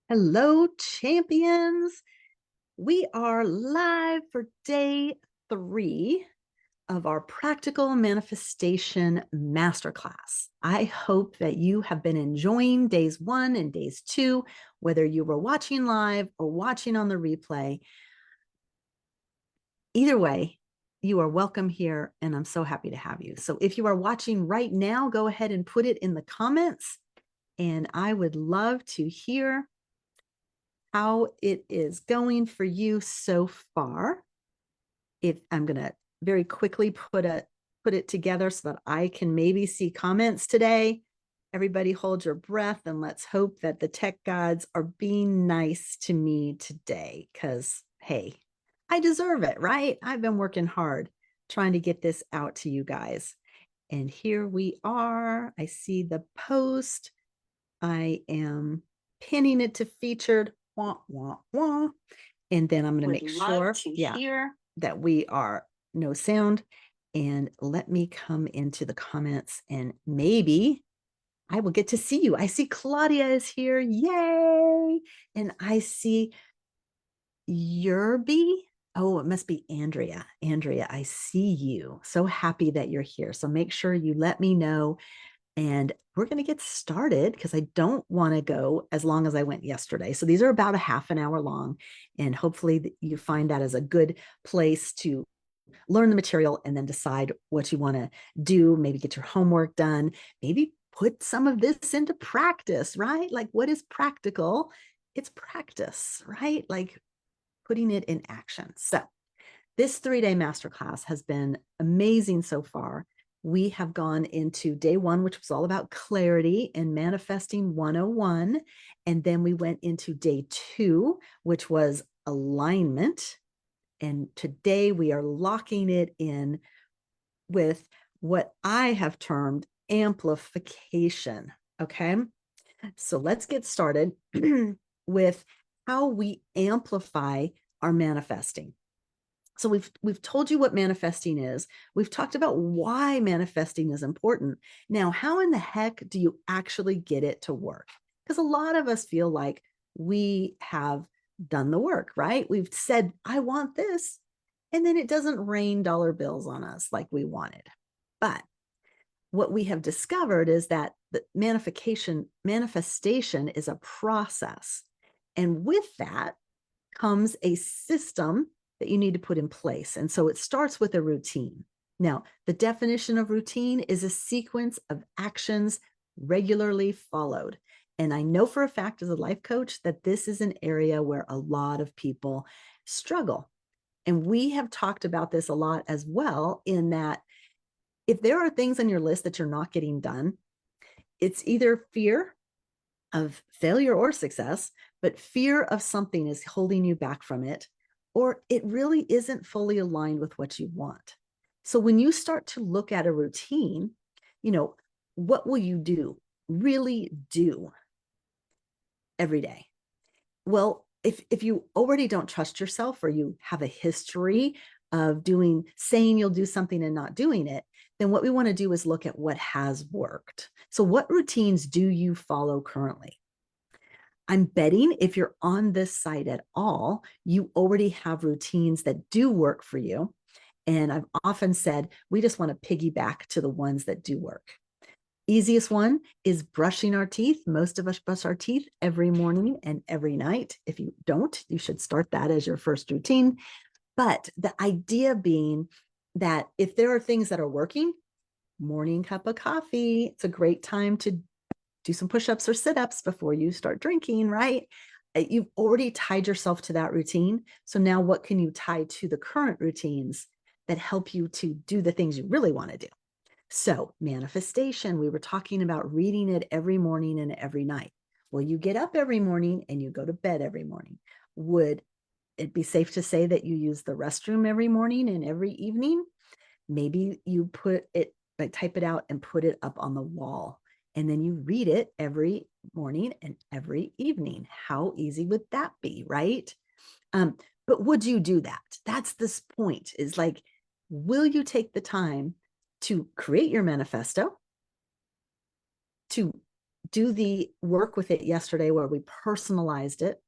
Hello, champions. We are live for day 3 of our practical manifestation masterclass. I hope that you have been enjoying days 1 and days 2, whether you were watching live or watching on the replay. Either way, you are welcome here, and I'm so happy to have you. So if you are watching right now, go ahead and put it in the comments, and I would love to hear how it is going for you so far. If I'm going to very quickly put it together so that I can maybe see comments today. Everybody hold your breath and let's hope that the tech gods are being nice to me today, because hey, I deserve it, right? I've been working hard trying to get this out to you guys. And here we are. I see the post. I am pinning it to featured. Wah, wah, wah. And then I'm going to make sure that we are no sound. And let me come into the comments and maybe I will get to see you. I see Claudia is here. Yay. And I see Yerby. Oh, it must be Andrea. Andrea, I see you. So happy that you're here. So make sure you let me know. And we're going to get started because I don't want to go as long as I went yesterday. So these are about a half an hour long. And hopefully you find that as a good place to learn the material and then decide what you want to do. Maybe get your homework done. Maybe put some of this into practice, right? Like, what is practical? It's practice, right? Like putting it in action. So this 3-day masterclass has been amazing so far. We have gone into day 1, which was all about clarity and manifesting 101. And then we went into day 2, which was alignment. And today we are locking it in with what I have termed amplification. Okay. So let's get started with how we amplify our manifesting. So we've told you what manifesting is. We've talked about why manifesting is important. Now, how in the heck do you actually get it to work? Because a lot of us feel like we have done the work, right? We've said, I want this, and then it doesn't rain dollar bills on us like we wanted. But what we have discovered is that the manifestation is a process. And with that comes a system that you need to put in place. And so it starts with a routine. Now, the definition of routine is a sequence of actions regularly followed. And I know for a fact as a life coach that this is an area where a lot of people struggle. And we have talked about this a lot as well, in that if there are things on your list that you're not getting done, it's either fear of failure or success, but fear of something is holding you back from it, or it really isn't fully aligned with what you want. So when you start to look at a routine, what will you do? Really do every day? Well, if you already don't trust yourself, or you have a history of saying you'll do something and not doing it, then what we want to do is look at what has worked. So what routines do you follow currently? I'm betting if you're on this site at all, you already have routines that do work for you. And I've often said, we just want to piggyback to the ones that do work. Easiest one is brushing our teeth. Most of us brush our teeth every morning and every night. If you don't, you should start that as your first routine. But the idea being that if there are things that are working, morning cup of coffee, it's a great time to do some push-ups or sit-ups before you start drinking, right? You've already tied yourself to that routine. So now what can you tie to the current routines that help you to do the things you really want to do? So manifestation, we were talking about reading it every morning and every night. Well, you get up every morning and you go to bed every morning. Would it be safe to say that you use the restroom every morning and every evening? Maybe you type it out and put it up on the wall. And then you read it every morning and every evening. How easy would that be, right? But would you do that? That's this point, is like, will you take the time to create your manifesto, to do the work with it yesterday where we personalized it?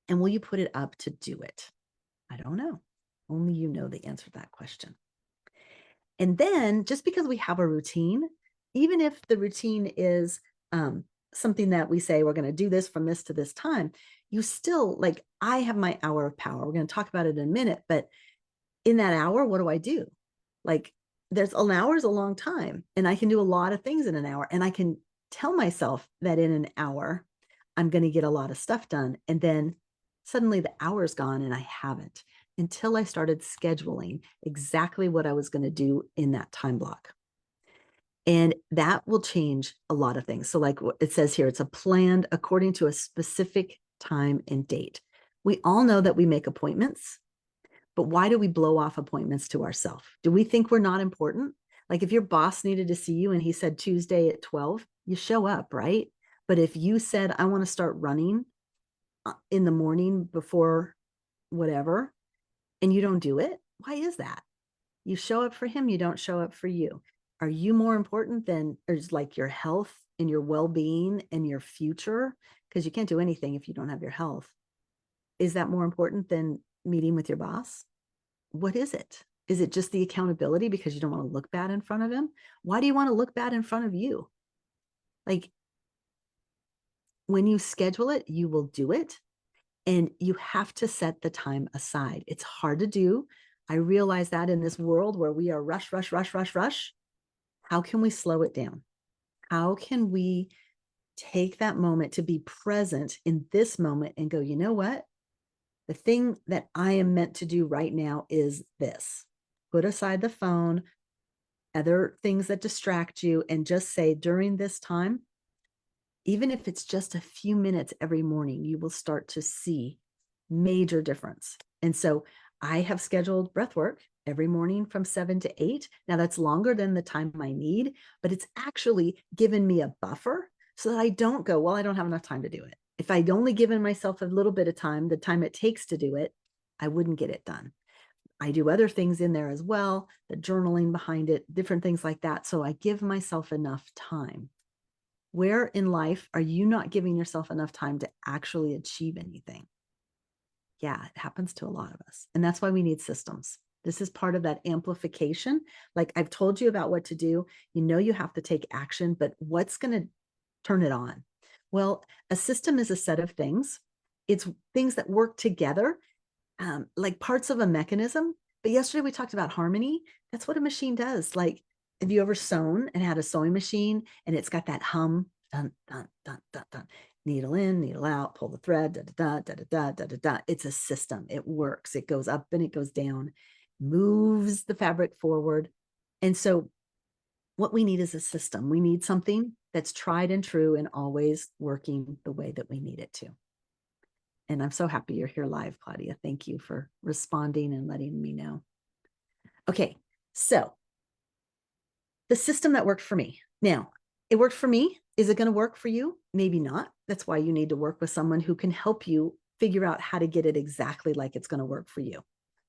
And will you put it up to do it? I don't know. Only you know the answer to that question. And then just because we have a routine, even if the routine is something that we say we're going to do this from this to this time, you still, like, I have my hour of power. We're going to talk about it in a minute, but in that hour, what do I do? Like, there's an hour is a long time, and I can do a lot of things in an hour, and I can tell myself that in an hour, I'm going to get a lot of stuff done. And then suddenly the hour's gone and I haven't, until I started scheduling exactly what I was going to do in that time block. And that will change a lot of things. So, like it says here, it's a planned according to a specific time and date. We all know that we make appointments, but why do we blow off appointments to ourselves? Do we think we're not important? Like, if your boss needed to see you and he said Tuesday at 12, you show up, right? But if you said, I want to start running in the morning before whatever, and you don't do it, why is that? You show up for him, you don't show up for you. Are you more important than, or is like your health and your well-being and your future? Because you can't do anything if you don't have your health. Is that more important than meeting with your boss? What is it? Is it just the accountability because you don't want to look bad in front of him? Why do you want to look bad in front of you? Like, when you schedule it, you will do it. And you have to set the time aside. It's hard to do. I realize that in this world where we are rush, rush, rush, rush, rush. How can we slow it down? How can we take that moment to be present in this moment and go, you know what? The thing that I am meant to do right now is this. Put aside the phone, other things that distract you, and just say, during this time, even if it's just a few minutes every morning, you will start to see major difference. And so I have scheduled breath work every morning from 7 to 8. Now that's longer than the time I need, but it's actually given me a buffer so that I don't go, well, I don't have enough time to do it. If I'd only given myself a little bit of time, the time it takes to do it, I wouldn't get it done. I do other things in there as well, the journaling behind it, different things like that. So I give myself enough time. Where in life are you not giving yourself enough time to actually achieve anything? Yeah, it happens to a lot of us. And that's why we need systems. This is part of that amplification. Like, I've told you about what to do. You know, you have to take action, but what's going to turn it on? Well, a system is a set of things. It's things that work together, like parts of a mechanism. But yesterday we talked about harmony. That's what a machine does. Like, have you ever sewn and had a sewing machine and it's got that hum, dun, dun, dun, dun, dun, needle in, needle out, pull the thread, da, da, da, da, da, da, da, da. It's a system. It works. It goes up and it goes down, moves the fabric forward. And so what we need is a system. We need something that's tried and true and always working the way that we need it to. And I'm so happy you're here live, Claudia. Thank you for responding and letting me know. Okay, so the system that worked for me. Now, it worked for me. Is it going to work for you? Maybe not. That's why you need to work with someone who can help you figure out how to get it exactly like it's going to work for you.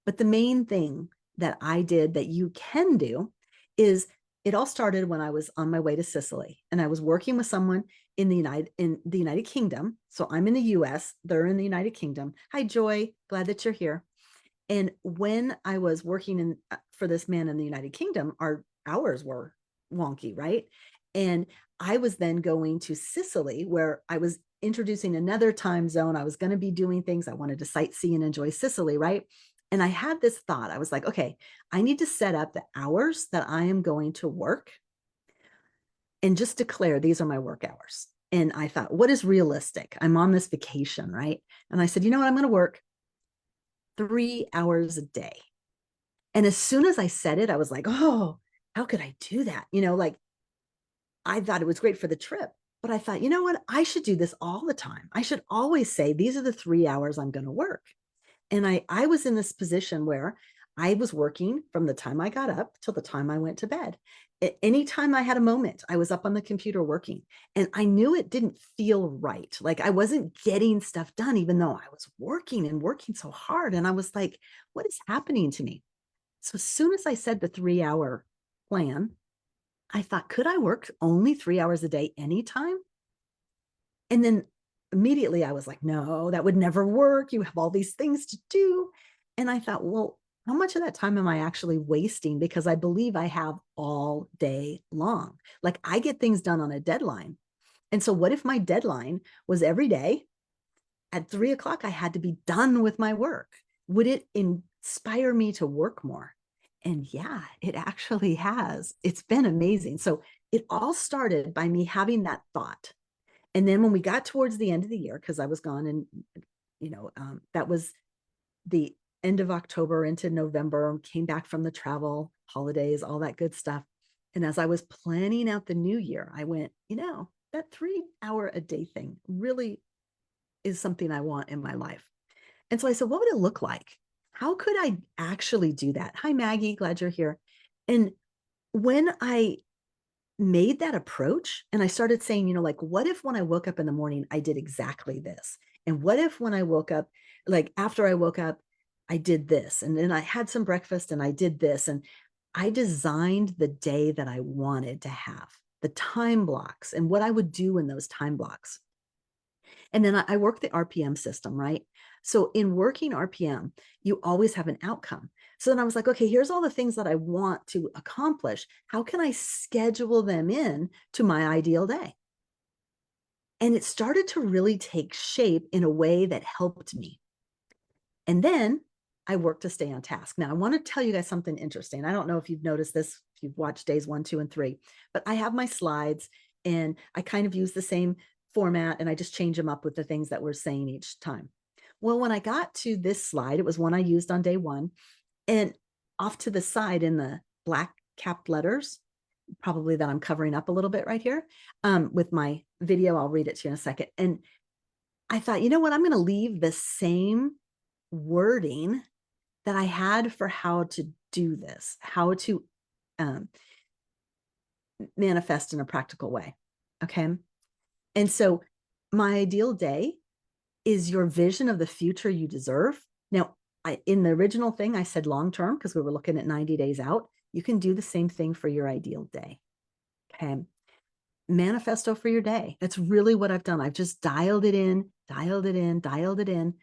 But the main thing that I did that you can do is, it all started when I was on my way to Sicily, and I was working with someone in the United Kingdom. So I'm in the US, they're in the United Kingdom. Hi, Joy. Glad that you're here. And when I was working for this man in the United Kingdom, our hours were wonky, right? And I was then going to Sicily, where I was introducing another time zone. I was going to be doing things. I wanted to sightsee and enjoy Sicily, right? And I had this thought. I was like, okay, I need to set up the hours that I am going to work and just declare these are my work hours. And I thought, what is realistic? I'm on this vacation, right? And I said, you know what? I'm going to work 3 hours a day. And as soon as I said it, I was like, oh, how could I do that? You know, like, I thought it was great for the trip, but I thought, you know what? I should do this all the time. I should always say, these are the 3 hours I'm going to work. And I was in this position where I was working from the time I got up till the time I went to bed. Anytime I had a moment, I was up on the computer working, and I knew it didn't feel right. Like, I wasn't getting stuff done, even though I was working and working so hard. And I was like, what is happening to me? So as soon as I said the 3 hour plan, I thought, could I work only 3 hours a day anytime? And then immediately I was like, no, that would never work. You have all these things to do. And I thought, well, how much of that time am I actually wasting? Because I believe I have all day long. Like I get things done on a deadline. And so what if my deadline was every day at 3 o'clock, I had to be done with my work? Would it inspire me to work more? And yeah, it actually has. It's been amazing. So it all started by me having that thought. And then when we got towards the end of the year, because I was gone, and that was the end of October into November, came back from the travel, holidays, all that good stuff. And as I was planning out the new year, I went, that 3 hour a day thing really is something I want in my life. And so I said, what would it look like? How could I actually do that? Hi, Maggie, glad you're here. And when I made that approach and I started saying, like, what if when I woke up in the morning, I did exactly this? And what if when I woke up, like after I woke up, I did this? And then I had some breakfast and I did this. And I designed the day that I wanted to have, the time blocks and what I would do in those time blocks. And then I work the RPM system, right? So in working RPM, you always have an outcome. So then I was like, okay, here's all the things that I want to accomplish. How can I schedule them in to my ideal day? And it started to really take shape in a way that helped me. And then I worked to stay on task. Now, I want to tell you guys something interesting. I don't know if you've noticed this, if you've watched days 1, 2, and 3, but I have my slides and I kind of use the same format and I just change them up with the things that we're saying each time. Well, when I got to this slide, it was one I used on day 1, and off to the side in the black capped letters, probably that I'm covering up a little bit right here with my video. I'll read it to you in a second. And I thought, you know what? I'm going to leave the same wording that I had for how to do this, how to manifest in a practical way. Okay. And so my ideal day is your vision of the future you deserve. Now, in the original thing, I said long term because we were looking at 90 days out. You can do the same thing for your ideal day. Okay. Manifesto for your day. That's really what I've done. I've just dialed it in, dialed it in, dialed it in,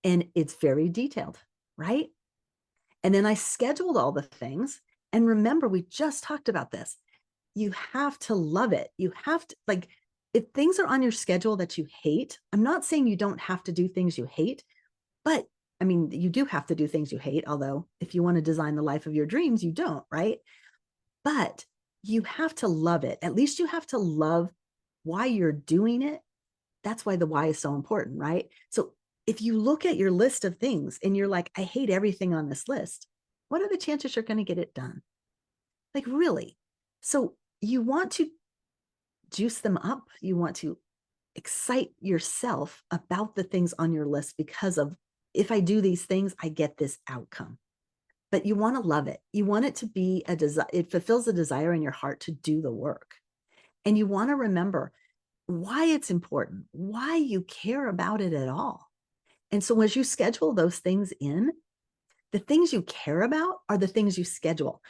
and it's very detailed, right? And then I scheduled all the things. And remember, we just talked about this. You have to love it. You have to, like, if things are on your schedule that you hate, I'm not saying you don't have to do things you hate, but I mean, you do have to do things you hate. Although if you want to design the life of your dreams, you don't, right? But you have to love it. At least you have to love why you're doing it. That's why the why is so important, right? So if you look at your list of things and you're like, I hate everything on this list, what are the chances you're going to get it done? Like, really? So you want to juice them up. You want to excite yourself about the things on your list because of, if I do these things, I get this outcome. But you want to love it. You want it to be a desire. It fulfills a desire in your heart to do the work. And you want to remember why it's important, why you care about it at all. And so as you schedule those things in, the things you care about are the things you schedule.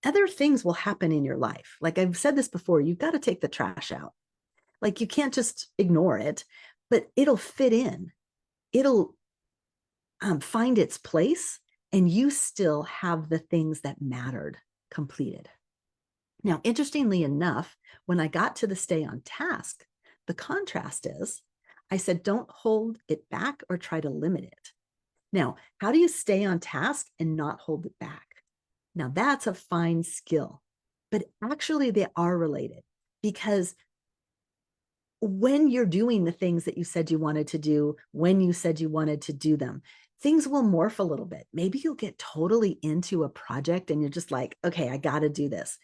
Other things will happen in your life. Like I've said this before, you've got to take the trash out. Like you can't just ignore it, but it'll fit in. It'll find its place, and you still have the things that mattered completed. Now, interestingly enough, when I got to the stay on task, the contrast is I said, don't hold it back or try to limit it. Now, how do you stay on task and not hold it back? Now, that's a fine skill, but actually they are related, because when you're doing the things that you said you wanted to do, when you said you wanted to do them, things will morph a little bit. Maybe you'll get totally into a project and you're just like, okay, I got to do this.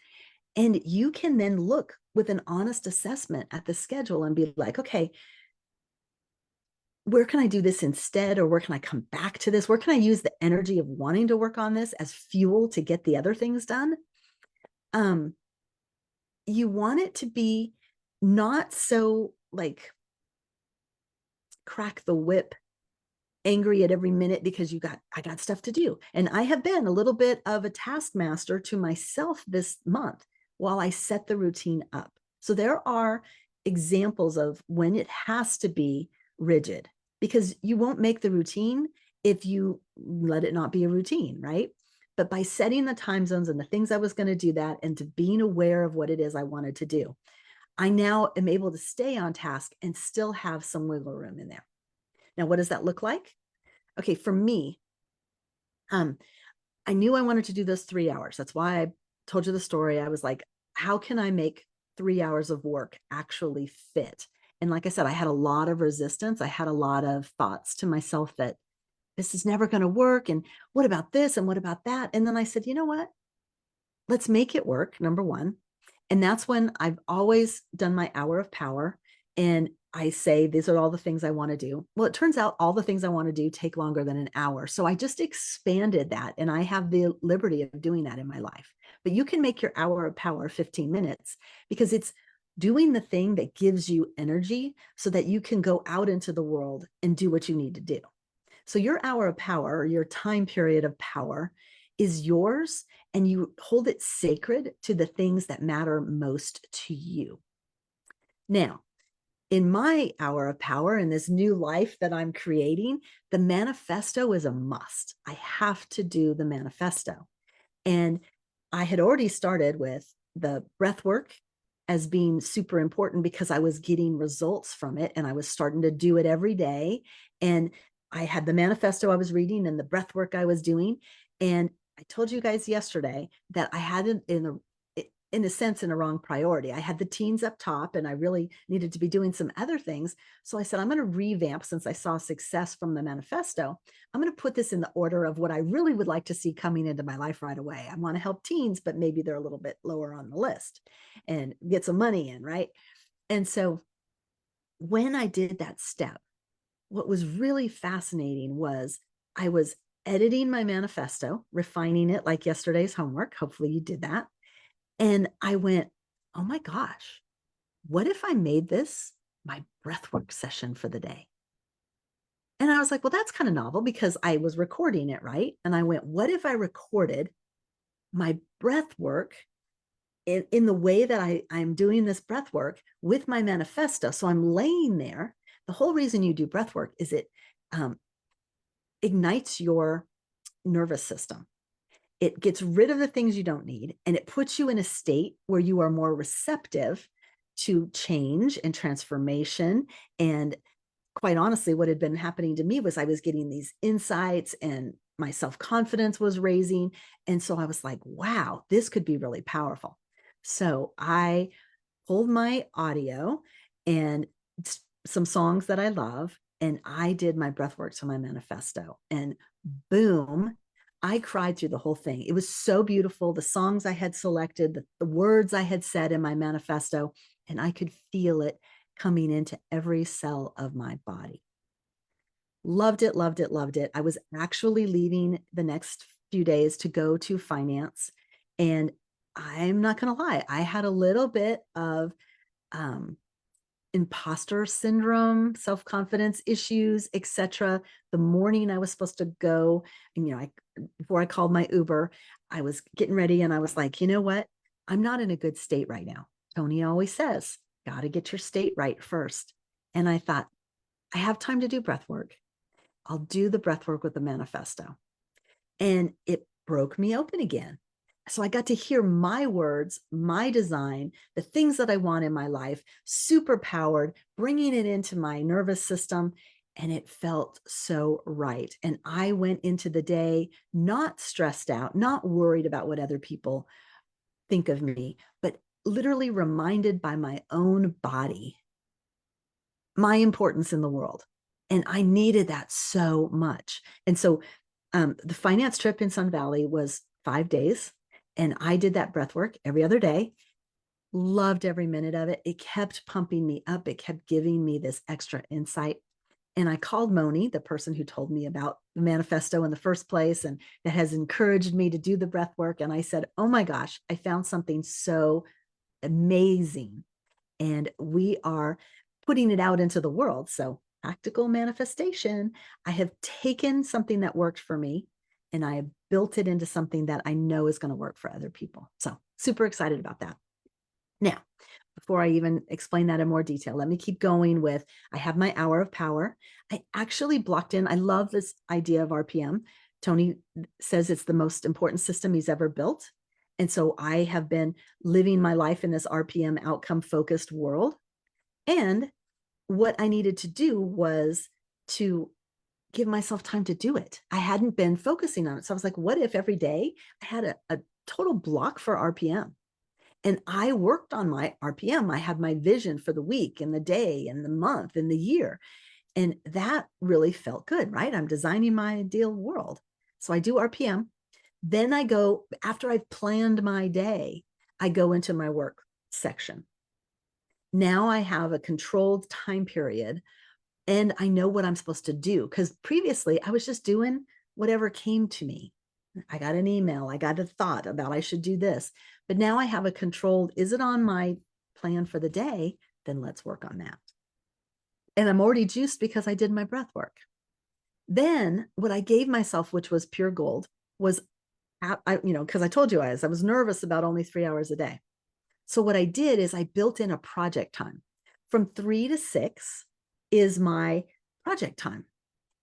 And you can then look with an honest assessment at the schedule and be like, okay, where can I do this instead? Or where can I come back to this? Where can I use the energy of wanting to work on this as fuel to get the other things done? You want it to be not so like crack the whip, angry at every minute because I got stuff to do. And I have been a little bit of a taskmaster to myself this month while I set the routine up. So there are examples of when it has to be rigid, because you won't make the routine if you let it not be a routine, right? But by setting the time zones and the things I was going to do that, and to being aware of what it is I wanted to do, I now am able to stay on task and still have some wiggle room in there. Now, what does that look like? Okay, for me, I knew I wanted to do those 3 hours. That's why I told you the story. I was like, how can I make 3 hours of work actually fit? And like I said, I had a lot of resistance. I had a lot of thoughts to myself that this is never going to work. And what about this? And what about that? And then I said, you know what? Let's make it work, number one. And that's when I've always done my hour of power. And I say, these are all the things I want to do. Well, it turns out all the things I want to do take longer than an hour. So I just expanded that. And I have the liberty of doing that in my life. But you can make your hour of power 15 minutes, because it's doing the thing that gives you energy so that you can go out into the world and do what you need to do. So your hour of power, or your time period of power, is yours, and you hold it sacred to the things that matter most to you. Now, in my hour of power, in this new life that I'm creating, the manifesto is a must. I have to do the manifesto. And I had already started with the breath work as being super important, because I was getting results from it and I was starting to do it every day. And I had the manifesto I was reading and the breath work I was doing. And I told you guys yesterday that I had it in a sense, in a wrong priority. I had the teens up top and I really needed to be doing some other things. So I said, I'm going to revamp, since I saw success from the manifesto. I'm going to put this in the order of what I really would like to see coming into my life right away. I want to help teens, but maybe they're a little bit lower on the list, and get some money in, right? And so when I did that step, what was really fascinating was I was editing my manifesto, refining it like yesterday's homework. Hopefully you did that. And I went, oh my gosh, what if I made this my breathwork session for the day? And I was like, well, that's kind of novel, because I was recording it, right? And I went, what if I recorded my breath work in the way that I'm doing this breath work with my manifesto? So I'm laying there. The whole reason you do breath work is it ignites your nervous system. It gets rid of the things you don't need, and it puts you in a state where you are more receptive to change and transformation. And quite honestly, what had been happening to me was I was getting these insights and my self-confidence was raising. And so I was like, wow, this could be really powerful. So I pulled my audio and some songs that I love, and I did my breathwork to my manifesto. And boom, I cried through the whole thing. It was so beautiful. The songs I had selected, the words I had said in my manifesto, and I could feel it coming into every cell of my body. Loved it, loved it, loved it. I was actually leaving the next few days to go to finance. And I'm not going to lie, I had a little bit of um, imposter syndrome, self-confidence issues, etc. The morning I was supposed to go, and before I called my Uber, I was getting ready and I was like, you know what? I'm not in a good state right now. Tony always says, got to get your state right first. And I thought, I have time to do breath work. I'll do the breath work with the manifesto. And it broke me open again. So I got to hear my words, my design, the things that I want in my life, super powered, bringing it into my nervous system. And it felt so right. And I went into the day not stressed out, not worried about what other people think of me, but literally reminded by my own body my importance in the world. And I needed that so much. And so the finance trip in Sun Valley was 5 days, and I did that breath work every other day. Loved every minute of it. It kept pumping me up. It kept giving me this extra insight. And I called Moni, the person who told me about the manifesto in the first place, and that has encouraged me to do the breath work. And I said, oh my gosh, I found something so amazing. And we are putting it out into the world. So practical manifestation. I have taken something that worked for me and I have built it into something that I know is going to work for other people. So super excited about that. Now, before I even explain that in more detail, let me keep going with, I have my hour of power. I actually blocked in, I love this idea of RPM. Tony says it's the most important system he's ever built. And so I have been living my life in this RPM outcome focused world. And what I needed to do was to give myself time to do it. I hadn't been focusing on it. So I was like, what if every day I had a total block for RPM? And I worked on my RPM. I had my vision for the week and the day and the month and the year. And that really felt good, right? I'm designing my ideal world. So I do RPM. Then I go, after I've planned my day, I go into my work section. Now I have a controlled time period and I know what I'm supposed to do. Because previously I was just doing whatever came to me. I got an email, I got a thought about I should do this. But now I have a controlled, is it on my plan for the day? Then let's work on that. And I'm already juiced because I did my breath work. Then what I gave myself, which was pure gold, was, because I told you I was nervous about only 3 hours a day. So what I did is I built in a project time. From 3 to 6 is my project time.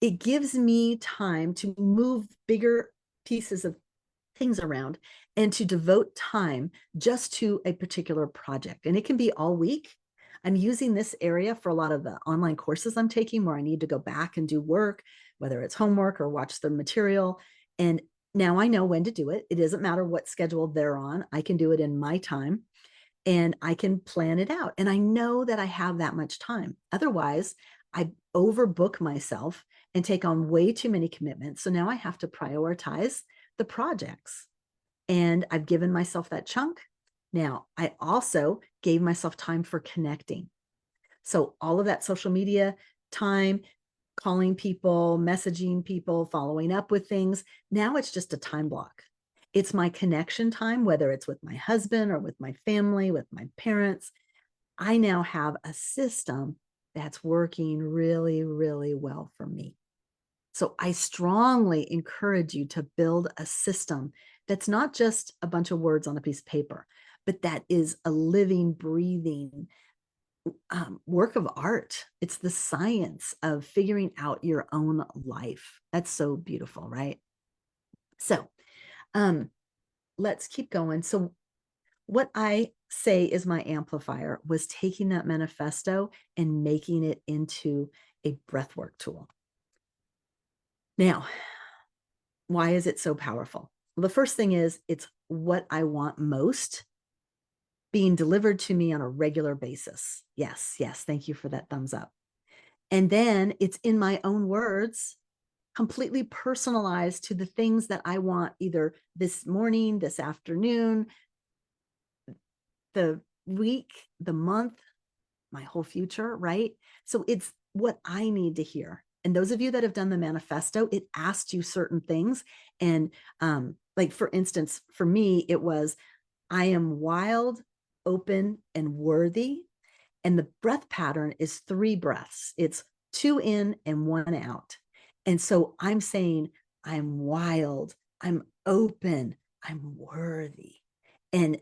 It gives me time to move bigger pieces of things around and to devote time just to a particular project. And it can be all week. I'm using this area for a lot of the online courses I'm taking where I need to go back and do work, whether it's homework or watch the material. And now I know when to do it. It doesn't matter what schedule they're on. I can do it in my time and I can plan it out. And I know that I have that much time. Otherwise, I overbook myself and take on way too many commitments. So now I have to prioritize the projects. And I've given myself that chunk. Now, I also gave myself time for connecting. So all of that social media time, calling people, messaging people, following up with things, now it's just a time block. It's my connection time, whether it's with my husband or with my family, with my parents. I now have a system that's working really, really well for me. So I strongly encourage you to build a system that's not just a bunch of words on a piece of paper, but that is a living, breathing work of art. It's the science of figuring out your own life. That's so beautiful, right? So let's keep going. So what I say is my amplifier was taking that manifesto and making it into a breathwork tool. Now, why is it so powerful? Well, the first thing is it's what I want most being delivered to me on a regular basis. Yes, yes. Thank you for that thumbs up. And then it's in my own words, completely personalized to the things that I want either this morning, this afternoon, the week, the month, my whole future, right? So it's what I need to hear. And those of you that have done the manifesto, it asked you certain things. And like, for instance, for me, it was, I am wild, open, and worthy. And the breath pattern is 3 breaths. It's 2 in and 1 out. And so I'm saying, I'm wild, I'm open, I'm worthy. And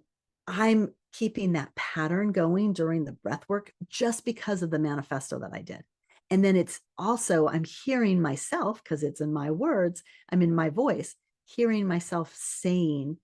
I'm keeping that pattern going during the breath work just because of the manifesto that I did. And then it's also, I'm hearing myself, because it's in my words, I'm in my voice, hearing myself saying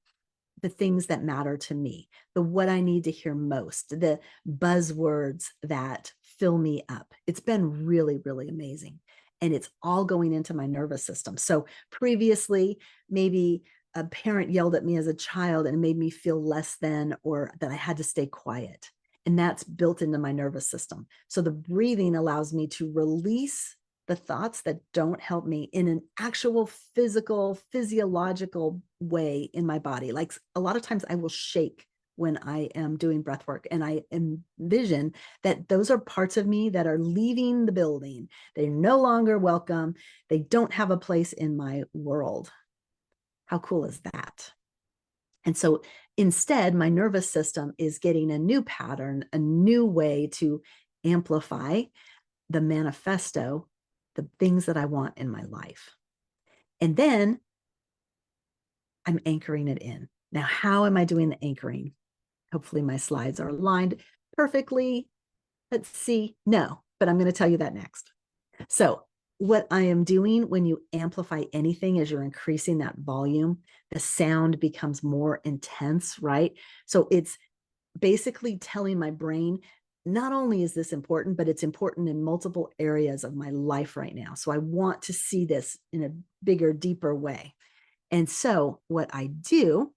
the things that matter to me, the what I need to hear most, the buzzwords that fill me up. It's been really, really amazing. And it's all going into my nervous system. So previously, maybe a parent yelled at me as a child and it made me feel less than, or that I had to stay quiet. And that's built into my nervous system. So the breathing allows me to release the thoughts that don't help me in an actual physical, physiological way in my body. Like a lot of times I will shake when I am doing breath work, and I envision that those are parts of me that are leaving the building. They're no longer welcome. They don't have a place in my world. How cool is that? And so instead, my nervous system is getting a new pattern, a new way to amplify the manifesto, the things that I want in my life. And then I'm anchoring it in. Now, how am I doing the anchoring? Hopefully my slides are aligned perfectly. Let's see. No, but I'm going to tell you that next. So, what I am doing when you amplify anything is you're increasing that volume. The sound becomes more intense, right? So, it's basically telling my brain, not only is this important, but it's important in multiple areas of my life right now. So, I want to see this in a bigger, deeper way. And so, what I do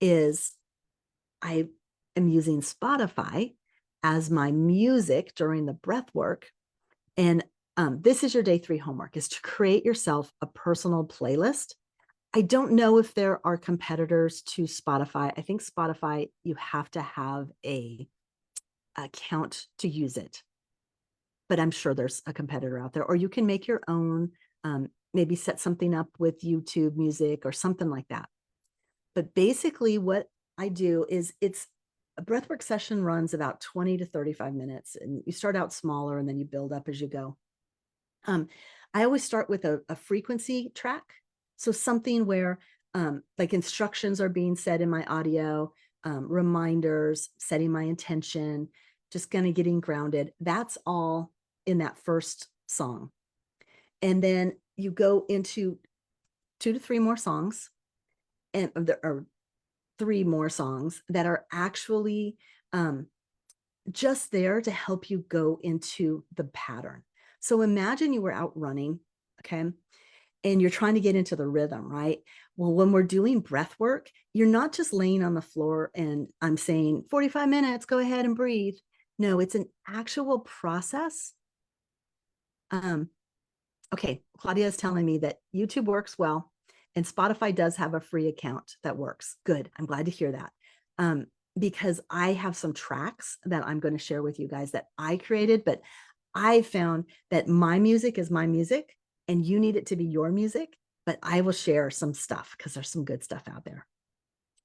is I am using Spotify as my music during the breath work. And this is your day 3 homework, is to create yourself a personal playlist. I don't know if there are competitors to Spotify. I think Spotify, you have to have a account to use it, but I'm sure there's a competitor out there, or you can make your own, maybe set something up with YouTube music or something like that. But basically what I do is, it's a breathwork session runs about 20 to 35 minutes, and you start out smaller and then you build up as you go. I always start with a frequency track. So something where like instructions are being said in my audio, reminders, setting my intention, just kind of getting grounded. That's all in that first song. And then you go into 2 to 3 more songs, and there are 3 more songs that are actually just there to help you go into the pattern. So imagine you were out running, okay, and you're trying to get into the rhythm, right? Well, when we're doing breath work, you're not just laying on the floor and I'm saying 45 minutes, go ahead and breathe. No, it's an actual process. Okay, Claudia is telling me that YouTube works well and Spotify does have a free account that works. Good. I'm glad to hear that. Because I have some tracks that I'm going to share with you guys that I created, but I found that my music is my music and you need it to be your music, but I will share some stuff because there's some good stuff out there.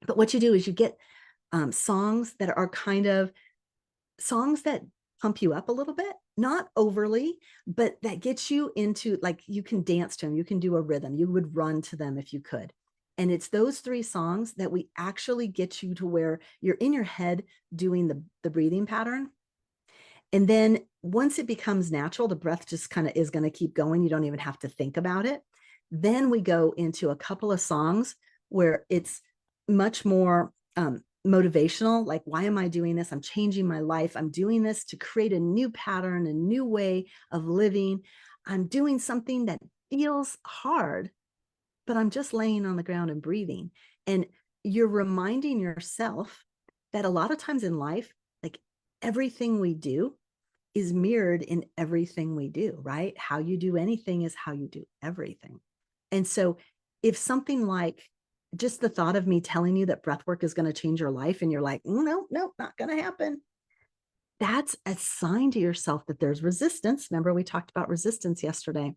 But what you do is you get songs that are kind of songs that pump you up a little bit, not overly, but that gets you into, like, you can dance to them, you can do a rhythm, you would run to them if you could. And it's those 3 songs that we actually get you to where you're in your head doing the breathing pattern. And then once it becomes natural, the breath just kind of is going to keep going. You don't even have to think about it. Then we go into a couple of songs where it's much more motivational. Like, why am I doing this? I'm changing my life. I'm doing this to create a new pattern, a new way of living. I'm doing something that feels hard, but I'm just laying on the ground and breathing. And you're reminding yourself that a lot of times in life, like, everything we do is mirrored in everything we do, right? How you do anything is how you do everything. And so if something like just the thought of me telling you that breath work is going to change your life and you're like, no, not going to happen, that's a sign to yourself that there's resistance. Remember, we talked about resistance yesterday.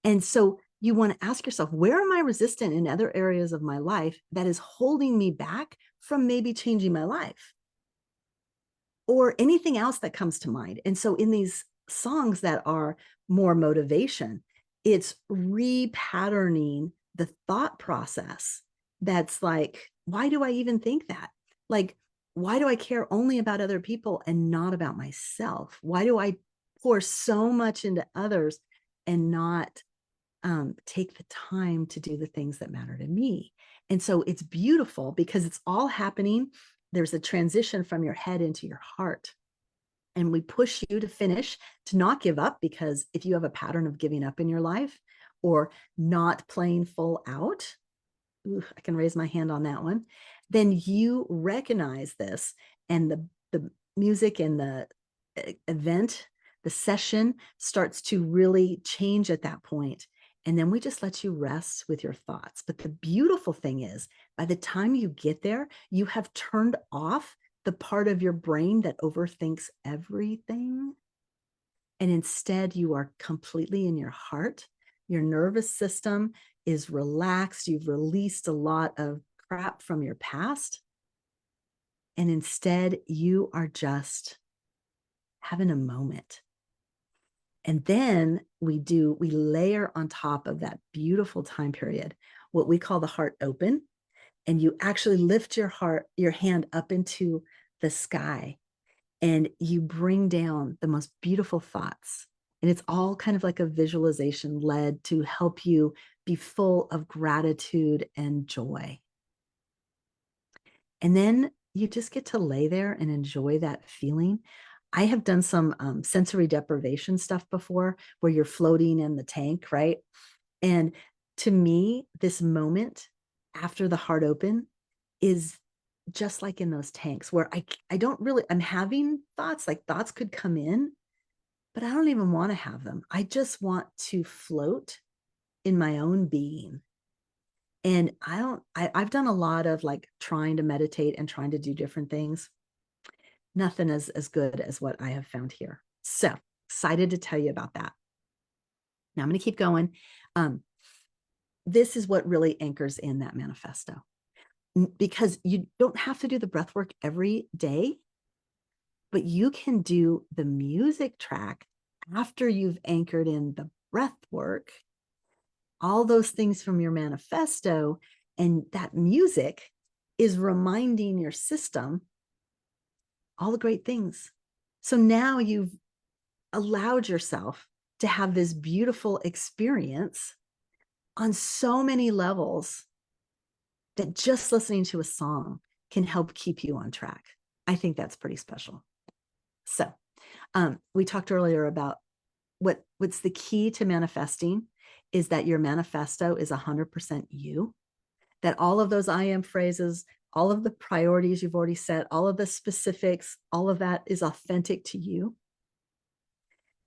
And so you want to ask yourself, where am I resistant in other areas of my life that is holding me back from maybe changing my life? Or anything else that comes to mind. And so in these songs that are more motivation, it's repatterning the thought process that's like, why do I even think that? Like, why do I care only about other people and not about myself? Why do I pour so much into others and not take the time to do the things that matter to me? And so it's beautiful because it's all happening. There's a transition from your head into your heart. And we push you to finish, to not give up, because if you have a pattern of giving up in your life or not playing full out, I can raise my hand on that one, then you recognize this, and the music and the event, the session starts to really change at that point. And then we just let you rest with your thoughts. But the beautiful thing is, by the time you get there, you have turned off the part of your brain that overthinks everything. And instead, you are completely in your heart. Your nervous system is relaxed. You've released a lot of crap from your past. And instead, you are just having a moment. And then we layer on top of that beautiful time period what we call the heart open. And you actually lift your hand up into the sky. and you bring down the most beautiful thoughts. And it's all kind of like a visualization led to help you be full of gratitude and joy. And then you just get to lay there and enjoy that feeling. I have done some sensory deprivation stuff before where you're floating in the tank, right? And to me, this moment after the heart open is just like in those tanks where I don't really, I'm having thoughts, like thoughts could come in, but I don't even want to have them. I just want to float in my own being. And I've done a lot of like trying to meditate and trying to do different things. Nothing as good as what I have found here. So excited to tell you about that. Now I'm going to keep going. This is what really anchors in that manifesto, because you don't have to do the breath work every day, but you can do the music track after you've anchored in the breath work, all those things from your manifesto, and that music is reminding your system all the great things. So now you've allowed yourself to have this beautiful experience on so many levels that just listening to a song can help keep you on track. I think that's pretty special. So we talked earlier about what's the key to manifesting is that your manifesto is 100% you, that all of those I am phrases, all of the priorities you've already set, all of the specifics, all of that is authentic to you.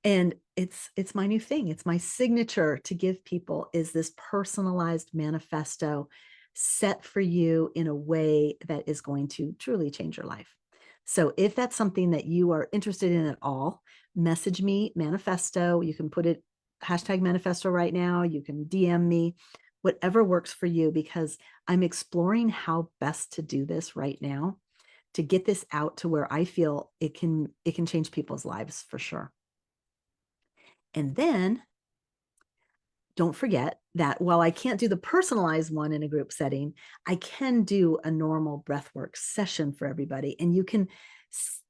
And it's my new thing. It's my signature to give people is this personalized manifesto set for you in a way that is going to truly change your life. So if that's something that you are interested in at all, message me manifesto. You can put it #manifesto right now. You can DM me, whatever works for you, because I'm exploring how best to do this right now to get this out to where I feel it can change people's lives for sure. And then don't forget that while I can't do the personalized one in a group setting, I can do a normal breathwork session for everybody. And you can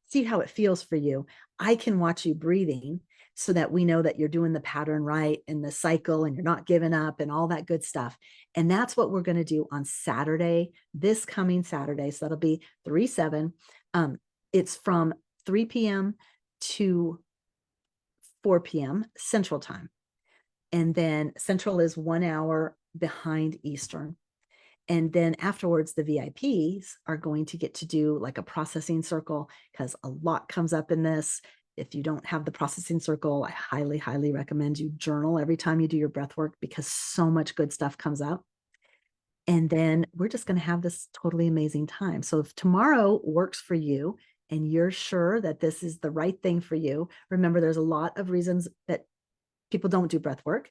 see how it feels for you. I can watch you breathing so that we know that you're doing the pattern right and the cycle and you're not giving up and all that good stuff. And that's what we're going to do on Saturday, this coming Saturday. So that'll be 3/7. It's from 3 p.m. to 4 p.m. Central Time. And then Central is 1 hour behind Eastern. And then afterwards, the VIPs are going to get to do like a processing circle because a lot comes up in this. If you don't have the processing circle, I highly, highly recommend you journal every time you do your breath work because so much good stuff comes up. And then we're just going to have this totally amazing time. So if tomorrow works for you and you're sure that this is the right thing for you, remember there's a lot of reasons that people don't do breath work.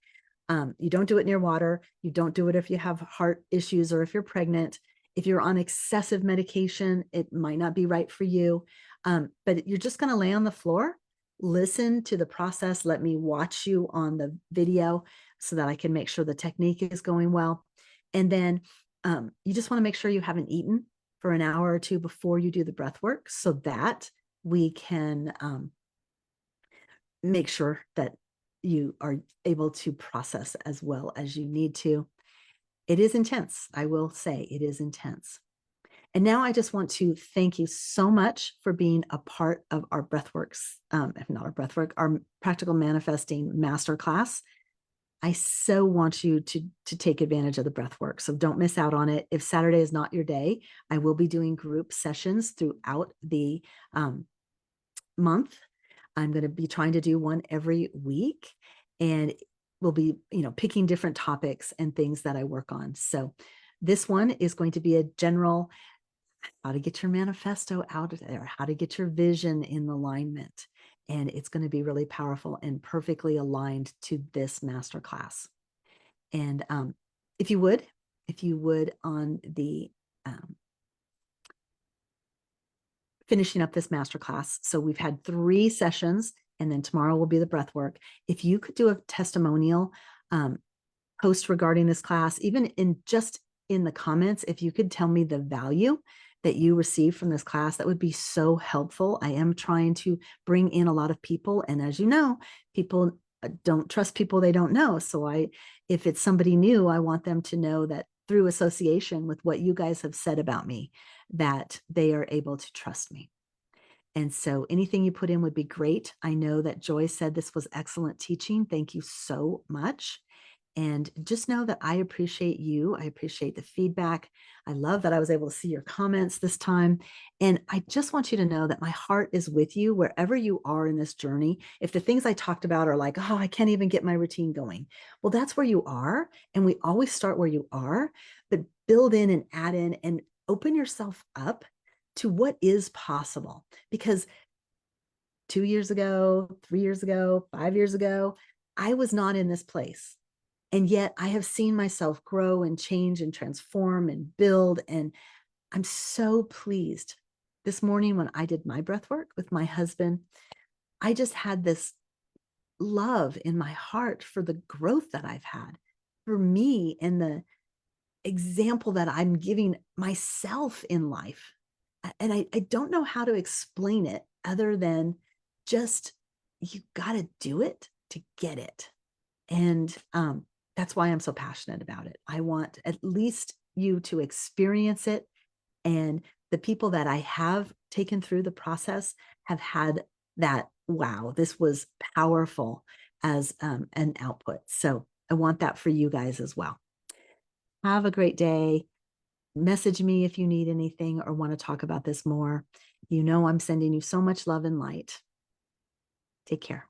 You don't do it near water. You don't do it if you have heart issues or if you're pregnant. If you're on excessive medication, it might not be right for you. But you're just going to lay on the floor, listen to the process. Let me watch you on the video so that I can make sure the technique is going well. And then you just want to make sure you haven't eaten for an hour or two before you do the breath work so that we can make sure that you are able to process as well as you need to. It is intense. I will say it is intense. And now I just want to thank you so much for being a part of our breathworks, if not our breathwork, our practical manifesting masterclass. I so want you to take advantage of the breathwork. So don't miss out on it. If Saturday is not your day, I will be doing group sessions throughout the month. I'm going to be trying to do one every week, and we'll be, picking different topics and things that I work on. So this one is going to be a general how to get your manifesto out there, how to get your vision in alignment. And it's going to be really powerful and perfectly aligned to this masterclass. And if you would on the finishing up this masterclass. So we've had 3 sessions, and then tomorrow will be the breath work. If you could do a testimonial post regarding this class, even in the comments, if you could tell me the value, that you receive from this class. That would be so helpful. I am trying to bring in a lot of people. And as you know, people don't trust people they don't know. So if it's somebody new, I want them to know that through association with what you guys have said about me, that they are able to trust me. And so anything you put in would be great. I know that Joy said this was excellent teaching. Thank you so much. And just know that I appreciate you. I appreciate the feedback. I love that I was able to see your comments this time. And I just want you to know that my heart is with you wherever you are in this journey. If the things I talked about are like, oh, I can't even get my routine going. Well, that's where you are. And we always start where you are, but build in and add in and open yourself up to what is possible. Because 2 years ago, 3 years ago, 5 years ago, I was not in this place. And yet I have seen myself grow and change and transform and build. And I'm so pleased. This morning, when I did my breath work with my husband, I just had this love in my heart for the growth that I've had, for me, and the example that I'm giving myself in life. And I don't know how to explain it other than just you got to do it to get it. And that's why I'm so passionate about it. I want at least you to experience it. And the people that I have taken through the process have had that, wow, this was powerful as an output. So I want that for you guys as well. Have a great day. Message me if you need anything or want to talk about this more. You know, I'm sending you so much love and light. Take care.